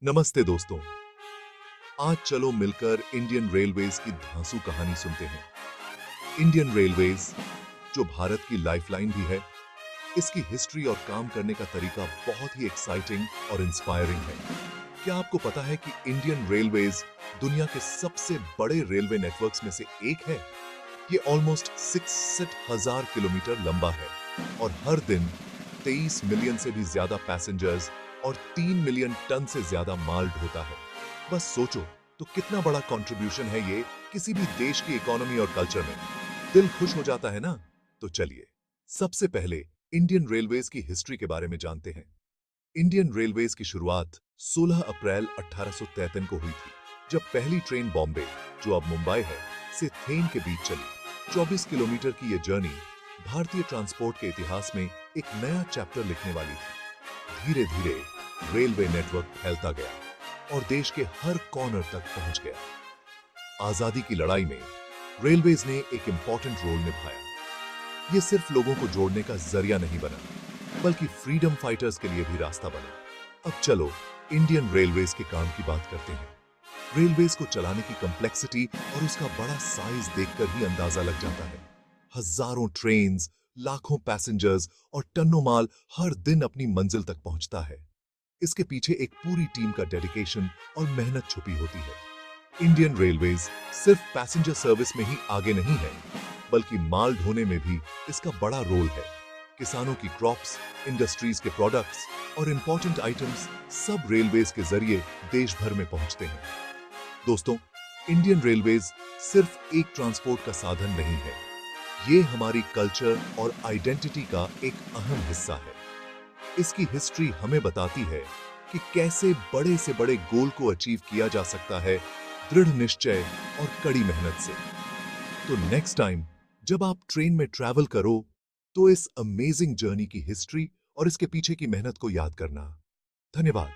नमस्ते दोस्तों। आज चलो मिलकर इंडियन रेलवेज की धांसू कहानी सुनते हैं। इंडियन रेलवेज जो भारत की लाइफलाइन भी है, इसकी हिस्ट्री और काम करने का तरीका बहुत ही एक्साइटिंग और इंस्पायरिंग है। क्या आपको पता है कि इंडियन रेलवेज दुनिया के सबसे बड़े रेलवे नेटवर्क्स में से एक है? ये ऑलमोस्ट 66,000 किलोमीटर लंबा है और हर दिन 23 मिलियन से भी ज्यादा पैसेंजर्स और 3 मिलियन टन से ज्यादा माल ढोता है। बस सोचो तो कितना बड़ा कंट्रीब्यूशन है ये किसी भी देश की इकोनॉमी और कल्चर में। दिल खुश हो जाता है ना? तो चलिए सबसे पहले इंडियन रेलवेज की हिस्ट्री के बारे में जानते हैं। इंडियन रेलवेज की शुरुआत 16 अप्रैल 1853 को हुई थी, जब पहली ट्रेन बॉम्बे, जो अब मुंबई है, से थेन के बीच चली। 24 किलोमीटर की यह जर्नी भारतीय ट्रांसपोर्ट के इतिहास में एक नया चैप्टर लिखने वाली थी। धीरे धीरे रेलवे नेटवर्क फैलता गया और देश के हर कॉर्नर तक पहुंच गया। आजादी की लड़ाई में रेलवेज ने एक इंपॉर्टेंट रोल निभाया। ये सिर्फ लोगों को जोड़ने का जरिया नहीं बना, बल्कि फ्रीडम फाइटर्स के लिए भी रास्ता बना। अब चलो इंडियन रेलवेज के काम की बात करते हैं। रेलवेज को चलाने की कॉम्प्लेक्सिटी और उसका बड़ा साइज देखकर ही अंदाजा लग जाता है। हजारों ट्रेन्स, लाखों पैसेंजर्स और टन्नों माल हर दिन अपनी मंजिल तक पहुंचता है। इसके पीछे एक पूरी टीम का डेडिकेशन और मेहनत छुपी होती है। इंडियन रेलवेज सिर्फ पैसेंजर सर्विस में ही आगे नहीं है, बल्कि माल ढोने में भी इसका बड़ा रोल है। किसानों की क्रॉप्स, इंडस्ट्रीज के प्रोडक्ट्स और इंपॉर्टेंट आइटम्स सब रेलवेज के जरिए देश भर में पहुंचते हैं। दोस्तों, इंडियन रेलवेज सिर्फ एक ट्रांसपोर्ट का साधन नहीं है, ये हमारी कल्चर और आइडेंटिटी का एक अहम हिस्सा है। इसकी हिस्ट्री हमें बताती है कि कैसे बड़े से बड़े गोल को अचीव किया जा सकता है दृढ़ निश्चय और कड़ी मेहनत से। तो नेक्स्ट टाइम जब आप ट्रेन में ट्रैवल करो, तो इस अमेजिंग जर्नी की हिस्ट्री और इसके पीछे की मेहनत को याद करना। धन्यवाद।